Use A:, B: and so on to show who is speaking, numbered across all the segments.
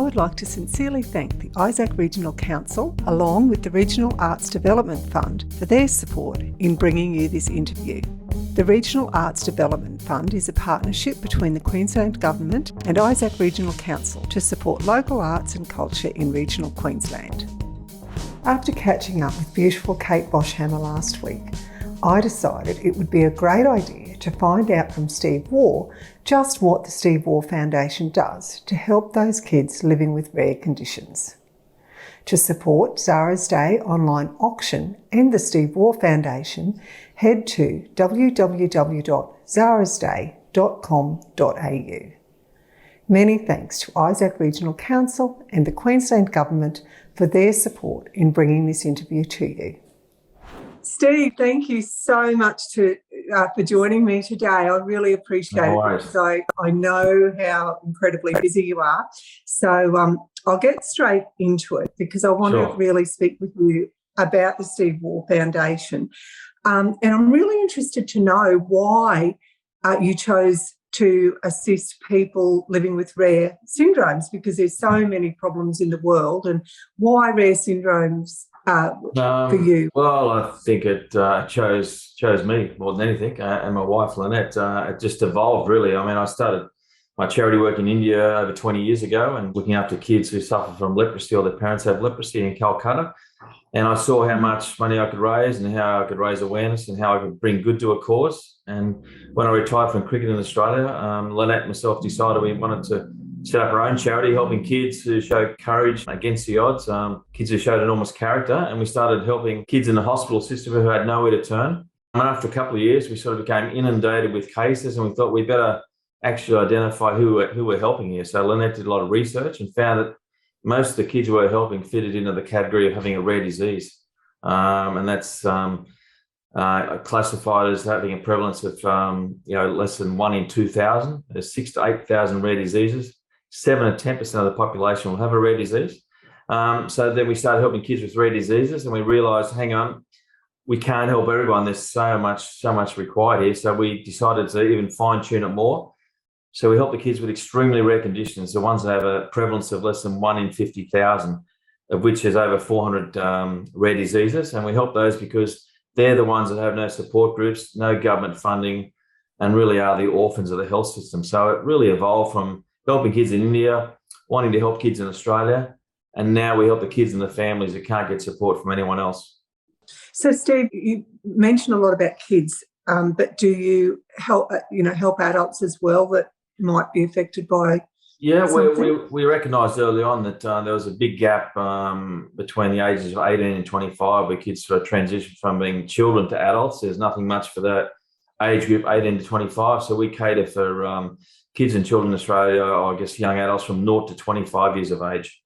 A: would like to sincerely thank the Isaac Regional Council, along with the Regional Arts Development Fund, for their support in bringing you this interview. The Regional Arts Development Fund is a partnership between the Queensland Government and Isaac Regional Council to support local arts and culture in regional Queensland. After catching up with beautiful Kate Boshammer last week, I decided it would be a great idea to find out from Steve Waugh just what the Steve Waugh Foundation does to help those kids living with rare conditions. To support Zara's Day online auction and the Steve Waugh Foundation, head to www.zarasday.com.au. Many thanks to Isaac Regional Council and the Queensland Government for their support in bringing this interview to you. Steve, thank you so much for joining me today. I really appreciate it because I know how incredibly busy you are. So I'll get straight into it because I want to really speak with you about the Steve Waugh Foundation. And I'm really interested to know why you chose to assist people living with rare syndromes, because there's so many problems in the world, and why rare syndromes for you?
B: Well, I think it chose me more than anything, and my wife Lynette. It just evolved, really. I mean, I started my charity work in India over 20 years ago and looking after kids who suffer from leprosy or their parents have leprosy in Calcutta. And I saw how much money I could raise and how I could raise awareness and how I could bring good to a cause. And when I retired from cricket in Australia, Lynette and myself decided we wanted to set up our own charity, helping kids who show courage against the odds, kids who showed enormous character. And we started helping kids in the hospital system who had nowhere to turn. And after a couple of years, we sort of became inundated with cases, and we thought we better actually identify who we're helping here. So Lynette did a lot of research and found that most of the kids we were helping fitted into the category of having a rare disease. And that's classified as having a prevalence of less than 1 in 2,000. There's 6,000 to 8,000 rare diseases. 7 to 10% of the population will have a rare disease. So then we started helping kids with rare diseases, and we realised, hang on, we can't help everyone. There's so much required here. So we decided to even fine tune it more. So we help the kids with extremely rare conditions, the ones that have a prevalence of less than 1 in 50,000, of which is over 400 rare diseases. And we help those because they're the ones that have no support groups, no government funding, and really are the orphans of the health system. So it really evolved from helping kids in India, wanting to help kids in Australia, and now we help the kids and the families that can't get support from anyone else.
A: So, Steve, you mentioned a lot about kids, but do you help adults as well that might be affected by?
B: Yeah, we recognised early on that there was a big gap between the ages of 18 and 25 where kids sort of transition from being children to adults. There's nothing much for that age group, 18 to 25. So we cater for kids and children in Australia, or I guess young adults from 0 to 25 years of age.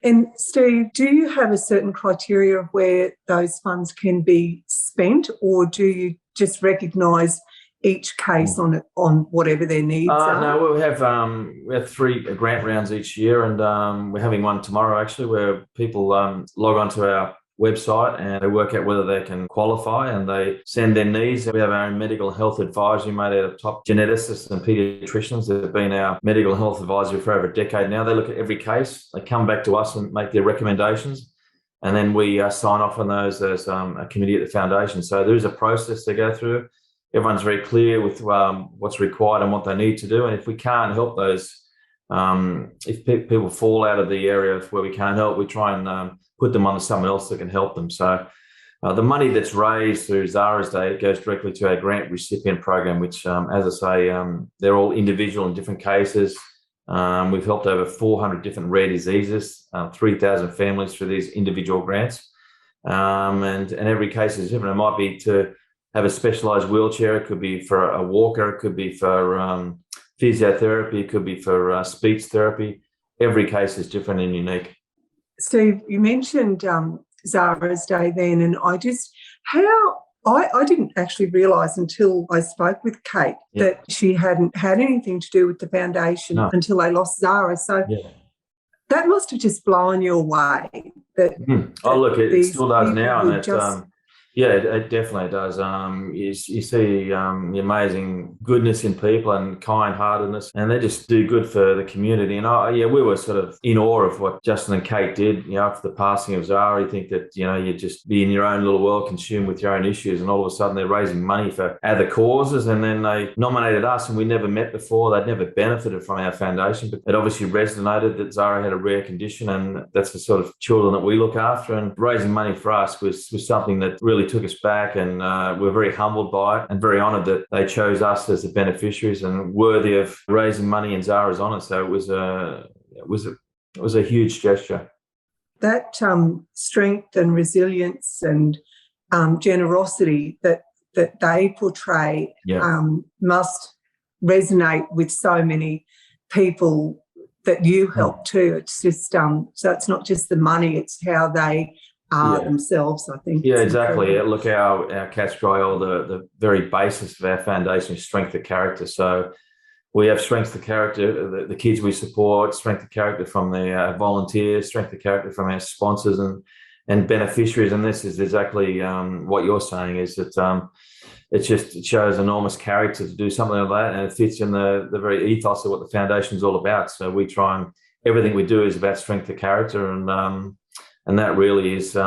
A: And Steve, do you have a certain criteria of where those funds can be spent, or do you just recognise each case on whatever their needs are?
B: No, we have 3 grant rounds each year, and we're having one tomorrow actually, where people log onto our website and they work out whether they can qualify, and they send their needs. We have our own medical health advisory made out of top geneticists and paediatricians that have been our medical health advisory for over a decade now. They look at every case, they come back to us and make their recommendations, and then we sign off on those as a committee at the foundation. So there is a process they go through. Everyone's very clear with what's required and what they need to do. And if we can't help those, if people fall out of the area of where we can't help, we try and put them on to someone else that can help them. So the money that's raised through Zara's Day goes directly to our grant recipient program, which, as I say, they're all individual in different cases. We've helped over 400 different rare diseases, 3,000 families through these individual grants. And every case is different. It might be to have a specialised wheelchair. It could be for a walker. It could be for physiotherapy. It could be for speech therapy. Every case is different and unique.
A: Steve, you mentioned Zara's Day then, and I didn't actually realise until I spoke with Kate that she hadn't had anything to do with the foundation until they lost Zara. So that must have just blown you away.
B: Oh, look, it still does now. And Yeah, it definitely does. You see the amazing goodness in people and kind-heartedness, and they just do good for the community. And yeah, we were sort of in awe of what Justin and Kate did. After the passing of Zara, you think that you just be in your own little world, consumed with your own issues, and all of a sudden they're raising money for other causes. And then they nominated us, and we never met before. They'd never benefited from our foundation, but it obviously resonated that Zara had a rare condition, and that's the sort of children that we look after. And raising money for us was something that really took us back, and we're very humbled by it and very honoured that they chose us as the beneficiaries and worthy of raising money in Zara's honour. So it was a huge gesture.
A: That strength and resilience and generosity that they portray must resonate with so many people that you help too. It's just so it's not just the money; it's how they are themselves, I think.
B: Yeah, exactly. Look, our cat's cry, or the very basis of our foundation is strength of character. So we have strength of character, the kids we support, strength of character from the volunteers, strength of character from our sponsors and beneficiaries. And this is exactly what you're saying, is that it shows enormous character to do something like that, and it fits in the very ethos of what the foundation is all about. So we try, and everything we do is about strength of character, and that really is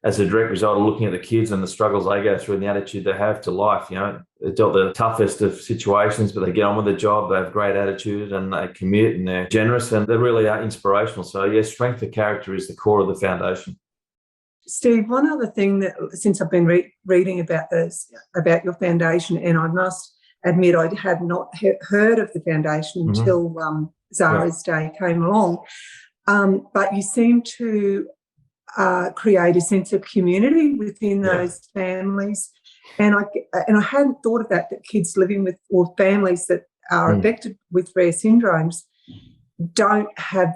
B: as a direct result of looking at the kids and the struggles they go through and the attitude they have to life. They've dealt the toughest of situations, but they get on with the job. They have great attitude, and they commute, and they're generous, and they really are inspirational. So yes, strength of character is the core of the foundation.
A: Steve, one other thing that, since I've been reading about about your foundation, and I must admit I had not heard of the foundation until Zara's Day came along, but you seem to create a sense of community within those families, and I hadn't thought of that kids living with, or families that are affected with rare syndromes don't have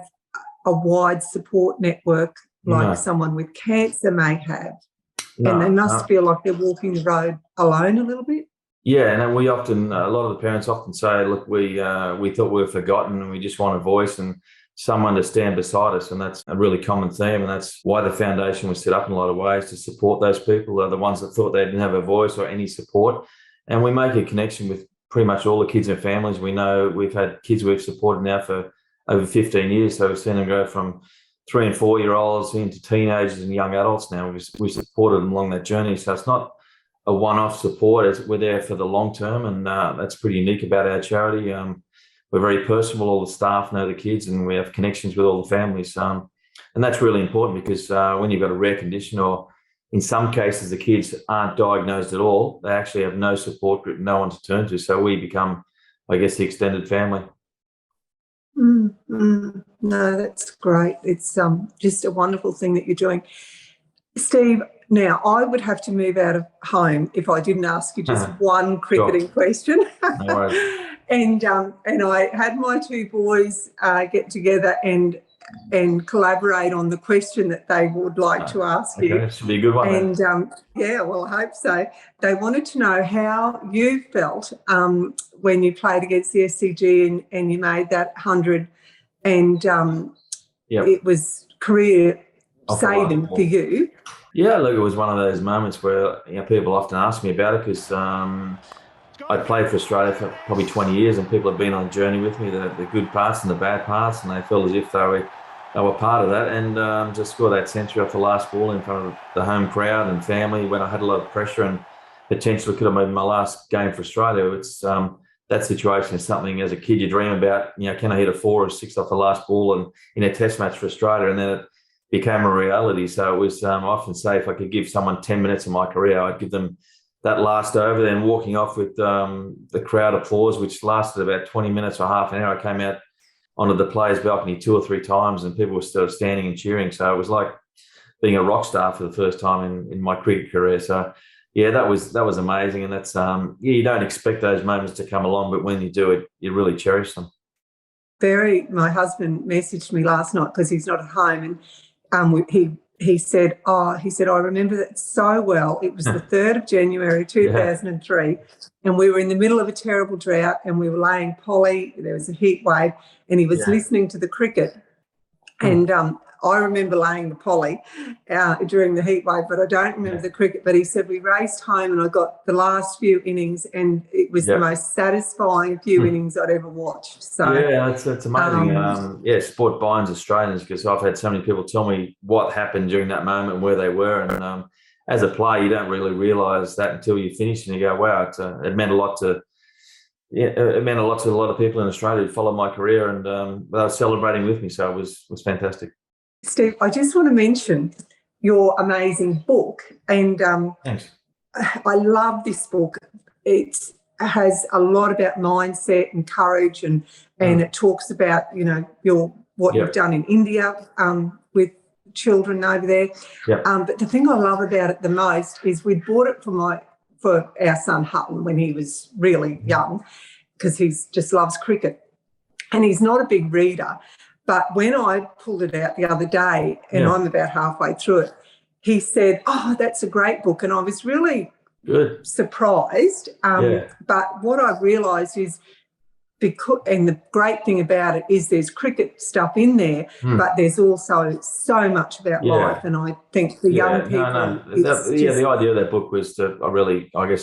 A: a wide support network like someone with cancer may have, and they must feel like they're walking the road alone a little bit.
B: Yeah, and we often, a lot of the parents often say, look, we thought we were forgotten, and we just want a voice and someone to stand beside us. And that's a really common theme, and that's why the foundation was set up in a lot of ways, to support those people, the ones that thought they didn't have a voice or any support. And we make a connection with pretty much all the kids and families. We know we've had kids we've supported now for over 15 years, so we've seen them go from 3 and 4 year olds into teenagers and young adults now. We've supported them along that journey. So it's not a one-off support. We're there for the long term, and that's pretty unique about our charity. We're very personable. All the staff know the kids, and we have connections with all the families. And that's really important, because when you've got a rare condition, or in some cases the kids aren't diagnosed at all, they actually have no support group, no one to turn to. So we become, I guess, the extended family.
A: No, that's great. It's just a wonderful thing that you're doing. Steve, now I would have to move out of home if I didn't ask you just one cricketing question.
B: No worries.
A: And I had my two boys get together and collaborate on the question that they would like to ask you.
B: It should be a good one.
A: And well, I hope so. They wanted to know how you felt when you played against the SCG and you made that 100, and it was career saving for you.
B: Yeah, look, it was one of those moments where people often ask me about it, because I played for Australia for probably 20 years, and people have been on a journey with me, the good parts and the bad parts, and they felt as if they were part of that. And just scored that century off the last ball in front of the home crowd and family when I had a lot of pressure and potentially could have made my last game for Australia. It's that situation is something as a kid you dream about. Can I hit a 4 or 6 off the last ball and in a test match for Australia? And then it became a reality. So it was, I often say, if I could give someone 10 minutes of my career, I'd give them that last over, then walking off with the crowd applause, which lasted about 20 minutes or half an hour. I came out onto the players' balcony 2 or 3 times, and people were still standing and cheering. So it was like being a rock star for the first time in my cricket career. So yeah, that was amazing. And that's you don't expect those moments to come along, but when you do it, you really cherish them.
A: My husband messaged me last night because he's not at home, and he said, I remember that so well. It was the 3rd of January 2003, and we were in the middle of a terrible drought, and we were laying poly. There was a heat wave, and he was listening to the cricket. And I remember laying the poly during the heat wave, but I don't remember the cricket. But he said we raced home and I got the last few innings, and it was the most satisfying few innings I'd ever watched. So
B: yeah, it's amazing. Sport binds Australians, because I've had so many people tell me what happened during that moment and where they were, and as a player, you don't really realise that until you finish, and you go, "Wow, it meant a lot to." Yeah, it meant a lot to a lot of people in Australia who followed my career, and they were celebrating with me, so it was fantastic.
A: Steve, I just want to mention your amazing book, and
B: Thanks.
A: I love this book. It has a lot about mindset and courage, and it talks about what you've done in India with children over there. But the thing I love about it the most is we bought it for our son Hutton when he was really young, because he just loves cricket, and he's not a big reader. But when I pulled it out the other day, and I'm about halfway through it, he said, "Oh, that's a great book," and I was really surprised. But what I've realised is, and the great thing about it is there's cricket stuff in there, but there's also so much about life. And I think the young people...
B: The idea of that book was to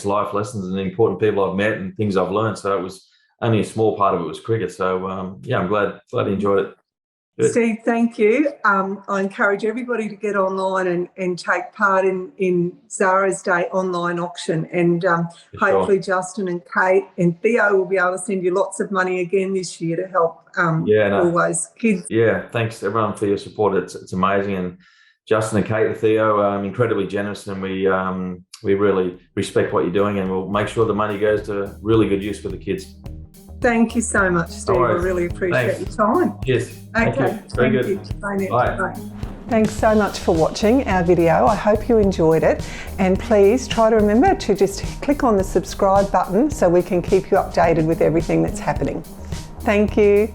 B: life lessons and the important people I've met and things I've learned. So it was only a small part of it was cricket. So, I'm glad you enjoyed it. Good.
A: Steve, thank you. I encourage everybody to get online and take part in Zara's Day online auction, and hopefully Justin and Kate and Theo will be able to send you lots of money again this year to help all those kids.
B: Yeah, thanks everyone for your support. It's amazing, and Justin and Kate and Theo are incredibly generous, and we really respect what you're doing, and we'll make sure the money goes to really good use for the kids.
A: Thank you so much, Steve. I really appreciate your time.
B: Yes.
A: Okay.
B: Very good.
A: You. Bye now.
B: Bye.
A: Thanks so much for watching our video. I hope you enjoyed it. And please try to remember to just click on the subscribe button so we can keep you updated with everything that's happening. Thank you.